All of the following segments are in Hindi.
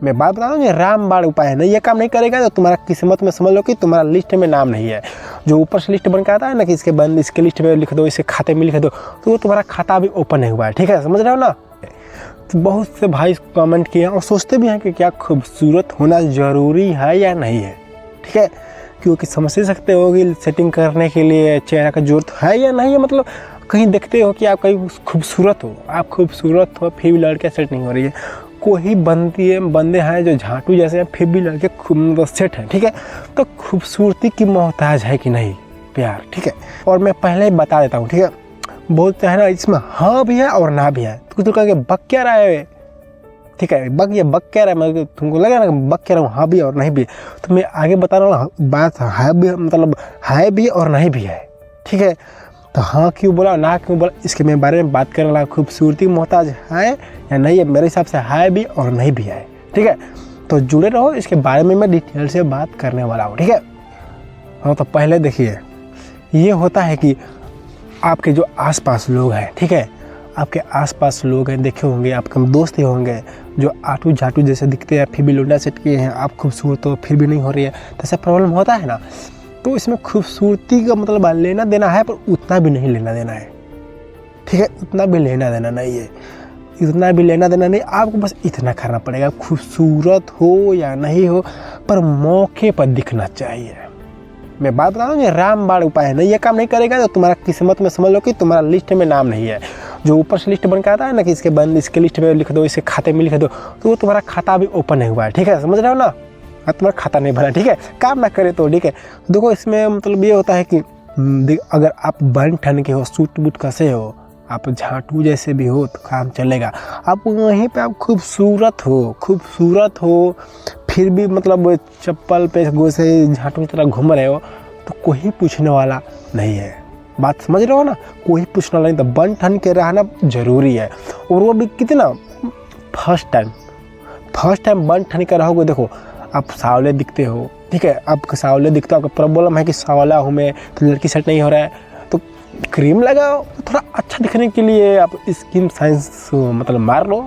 मैं बात बता रहा हूँ, ये रामबाण उपाय है। नहीं ये काम नहीं करेगा तो तुम्हारा किस्मत में समझ लो कि तुम्हारा लिस्ट में नाम नहीं है। जो ऊपर से लिस्ट बन के आता है ना कि इसके लिस्ट में लिख दो, इसके खाते में लिख दो, तो वो तुम्हारा खाता अभी ओपन नहीं हुआ है। ठीक है, समझ रहे हो ना। तो बहुत से भाई कमेंट किए हैं और सोचते भी हैं कि क्या खूबसूरत होना ज़रूरी है या नहीं है। ठीक है, क्योंकि समझ ही सकते हो कि सेटिंग करने के लिए चेहरा का जरूरत है या नहीं है। मतलब कहीं देखते हो कि आप कहीं खूबसूरत हो, आप खूबसूरत हो फिर भी लड़के सेट नहीं हो रही है। कोई बंदे हैं जो झांटू जैसे हैं फिर भी लड़के खूब सेट हैं। ठीक है, तो खूबसूरती की मोहताज है कि नहीं प्यार। ठीक है, और मैं पहले ही बता देता हूँ। ठीक है, बोलते हैं ना इसमें हाँ भी है और ना भी है। तो कुछ लोग कहेंगे बक क्या रहा है। ठीक है, बक क्या रहा है, मैं तुमको लगा ना बक क्या रहा हूँ, हाँ भी और नहीं भी। तो मैं आगे बता रहा हूँ बात है भी, मतलब है भी और नहीं भी है। ठीक है, तो हाँ क्यों बोला ना क्यों बोला इसके मैं बारे में बात करने लगा। खूबसूरती मोहताज है या नहीं है, मेरे हिसाब से है भी और नहीं भी है। ठीक है, तो जुड़े रहो, इसके बारे में मैं डिटेल से बात करने वाला हूँ। ठीक है, हाँ तो पहले देखिए, ये होता है कि आपके जो आसपास लोग हैं, ठीक है, आपके आसपास लोग हैं, देखे होंगे आपके दोस्त ही होंगे जो आटू झाटू जैसे दिखते हैं फिर भी लोंडा सेट किए हैं। आप खूबसूरत हो फिर भी नहीं हो रही है, तो ऐसा प्रॉब्लम होता है ना। तो इसमें खूबसूरती का मतलब लेना देना है, पर उतना भी नहीं लेना देना है। ठीक है, उतना भी लेना देना नहीं है, इतना भी लेना देना नहीं। आपको बस इतना करना पड़ेगा, खूबसूरत हो या नहीं हो पर मौके पर दिखना चाहिए। मैं बात बता रहा हूँ, ये रामबाण उपाय है। नहीं ये काम नहीं करेगा तो तुम्हारा किस्मत में समझ लो कि तुम्हारा लिस्ट में नाम नहीं है। जो ऊपर से लिस्ट बन के आता है ना कि इसके लिस्ट में लिख दो, इसके खाते में लिख दो, तो वो तुम्हारा खाता अभी ओपन नहीं हुआ है। ठीक है, समझ रहे हो ना। तुम्हारा खाता नहीं भरा। ठीक है, काम ना करे तो। ठीक है, देखो इसमें मतलब ये होता है कि अगर आप बन ठन के हो, सूट बूट कसे हो, आप झाटू जैसे भी हो तो काम चलेगा। आप वहीं पे आप खूबसूरत हो फिर भी मतलब चप्पल पे गोसे झाटू की तरह घूम रहे हो तो कोई पूछने वाला नहीं है। बात समझ रहे हो ना, कोई पूछने वाला नहीं। तो बन ठन के रहना जरूरी है। और वो भी कितना फर्स्ट टाइम बन ठन के रहोगे। देखो आप सावले दिखते हो, ठीक है, आप सावले दिखते हो, आपका प्रॉब्लम है कि सावला हूँ मैं तो लड़की सेट नहीं हो रहा है, तो क्रीम लगाओ थोड़ा अच्छा दिखने के लिए। आप स्किन साइंस मतलब मार लो,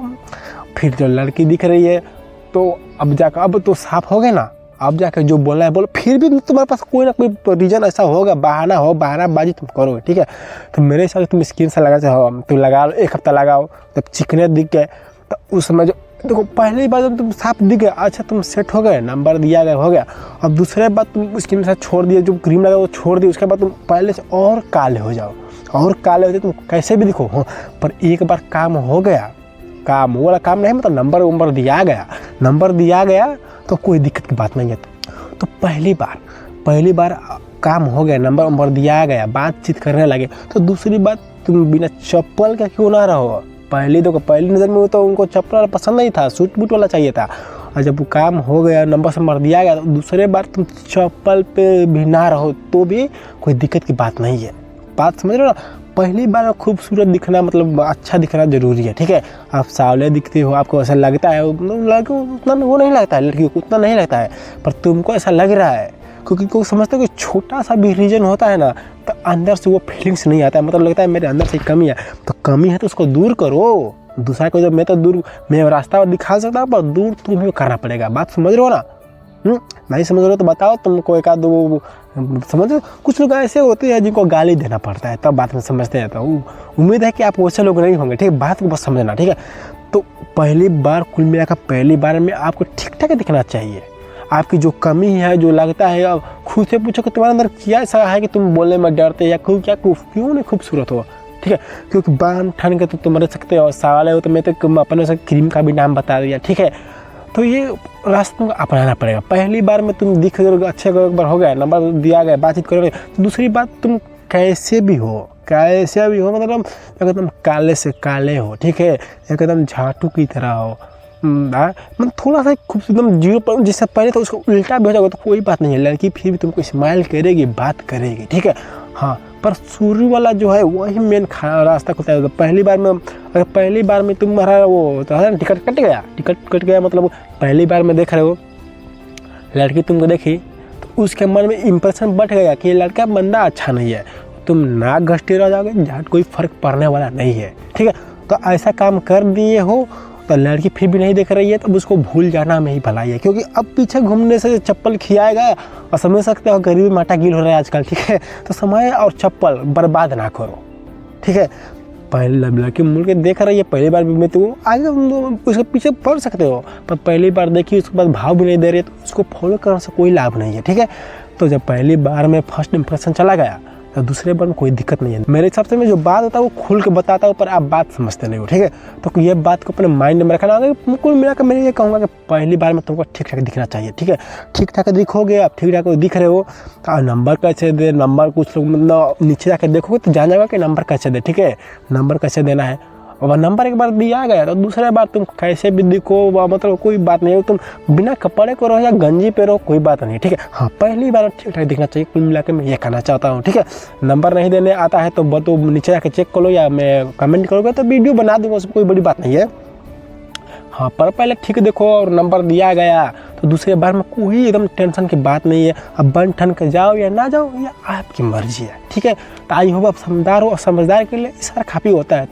फिर जो लड़की दिख रही है तो अब तो साफ हो गए ना। अब जाकर जो बोलना है बोलो। फिर भी तुम्हारे पास कोई ना कोई रीजन ऐसा होगा, बहानाबाजी तुम करोगे। ठीक है, तो मेरे हिसाब से तुम स्किन से लगा चाहो तुम लगा लो, 1 हफ्ता लगाओ, जब चिकने दिख गए तो उस समय जो देखो पहली बार जब तुम साफ दिख गए, अच्छा तुम सेट हो गए, नंबर दिया गया हो गया। अब दूसरे बार तुम स्किन से छोड़ दिए, जो क्रीम लगा वो छोड़ दिए, उसके बाद तुम पहले से और काले हो जाओ, और काले हो जाए तुम कैसे भी दिखो। हाँ, पर एक बार काम हो गया, काम वो वाला काम नहीं, मतलब नंबर दिया गया तो कोई दिक्कत की बात नहीं है। तो पहली बार काम हो गया, नंबर दिया गया, बातचीत करने लगे, तो दूसरी बात तुम बिना चप्पल के क्यों ना रहो। पहली नज़र में तो उनको चप्पल पसंद नहीं था, सूट बूट वाला चाहिए था। और जब वो काम हो गया, नंबर दिया गया, तो दूसरे बार तुम चप्पल पे भी ना रहो तो भी कोई दिक्कत की बात नहीं है। बात समझ रहे हो ना। पहली बार खूबसूरत दिखना मतलब अच्छा दिखना जरूरी है। ठीक है, आप सावले दिखते हो, आपको ऐसा लगता है, लड़कों उतना वो नहीं लगता है, लड़कियों को उतना नहीं लगता है, पर तुमको ऐसा लग रहा है क्योंकि कोई समझते हो कि छोटा सा भी रीजन होता है ना तो अंदर से वो फीलिंग्स नहीं आता है, मतलब लगता है मेरे अंदर से कमी है। तो कमी है तो उसको दूर करो। दूसरा को जब मैं रास्ता दिखा सकता हूँ, पर दूर तुम्हें करना पड़ेगा। बात समझ रहे हो ना। नहीं समझ रहे हो तो बताओ, तुमको एक आध दो समझ। कुछ लोग ऐसे होते हैं जिनको गाली देना पड़ता है तब बात में समझते हैं। तो उम्मीद है कि आप वैसे लोग नहीं होंगे। ठीक है, बात को बस समझना। ठीक है, तो पहली बार कुल मिलाकर पहली बार में आपको ठीक ठाक दिखना चाहिए। आपकी जो कमी है, जो लगता है, अब खुद से पूछो कि तुम्हारे अंदर क्या ऐसा है कि तुम बोलने में डरते या क्यों नहीं खूबसूरत हो। ठीक है, क्योंकि बान ठन के तो तुम रह सकते हो, सवाल है तो मैं तो अपने से क्रीम का भी नाम बता दिया। ठीक है, तो ये रास्ता तुमको अपनाना पड़ेगा। पहली बार में तुम दिख अच्छे एक बार हो गया, नंबर दिया गया, बातचीत करोगे, तो दूसरी बात तुम कैसे भी हो मतलब एकदम काले से काले हो। ठीक है, एकदम झाटू की तरह हो, मतलब थोड़ा सा एकदम 0 जिससे पहले तो उसको उल्टा भी हो जाएगा तो कोई बात नहीं है, लड़की फिर भी तुमको स्माइल करेगी, बात करेगी। ठीक है, हाँ, पर शुरू वाला जो है वही मेन रास्ता खुलता है। तो पहली बार में तुम्हारा वो तो टिकट कट गया मतलब पहली बार में देख रहे हो लड़की तुमको देखी तो उसके मन में इंप्रेशन बढ़ गया कि लड़का बंदा अच्छा नहीं है, तुम नाक घसते रह जाओगे, कोई फर्क पड़ने वाला नहीं है। ठीक है, तो ऐसा काम कर दिए हो तो लड़की फिर भी नहीं देख रही है तो उसको भूल जाना में ही भलाई है, क्योंकि अब पीछे घूमने से चप्पल खियाएगा। और समझ सकते हो गरीबी माटा गिल हो रहा है आजकल, ठीक है। तो समय और चप्पल बर्बाद ना करो, ठीक है। पहले लड़की मुड़ के देख रही है, पहली बार भी में तो आगे उसके पीछे पड़ सकते हो, पर पहली बार देखी उसके बाद भाव भी नहीं दे रही है तो उसको फॉलो करने से कोई लाभ नहीं है, ठीक है। तो जब पहली बार में फर्स्ट इंप्रेशन चला गया तो दूसरे बार में कोई दिक्कत नहीं है। मेरे हिसाब से मैं जो बात होता है वो खुल के बताता हूँ, पर आप बात समझते नहीं हो, ठीक है। तो ये बात को अपने माइंड में रखना। कुल मिलाकर मैं ये कहूँगा कि पहली बार में तुमको ठीक ठाक दिखना चाहिए, ठीक है। ठीक ठाक दिखोगे, आप ठीक ठाक दिख रहे हो तो नंबर कैसे दे, नंबर कुछ लोग मतलब नीचे जाकर देखोगे तो जान जाएगा कि नंबर कैसे दे, ठीक है। नंबर कैसे देना है, और नंबर एक बार दिया गया तो दूसरा बार तुम कैसे भी दिखो, मतलब कोई बात नहीं है। तुम बिना कपड़े को रहो या गंजी पे रहो, कोई बात नहीं, ठीक है। हाँ, पहली बार ठीक ठाक दिखना चाहिए। कुल मिला के मैं ये कहना चाहता हूँ, ठीक है। नंबर नहीं देने आता है तो नीचे जाके चेक कर लो, या मैं कमेंट करोगे तो वीडियो बना दूंगा, उसमें कोई बड़ी बात नहीं है। हाँ, पर पहले ठीक देखो और नंबर दिया गया तो दूसरे बार में कोई एकदम टेंशन की बात नहीं है। अब बन ठन के जाओ या ना जाओ, या आपकी मर्जी है, ठीक है। तो आई होप आप समझदार हो, और समझदार के लिए इशारा काफ़ी होता है।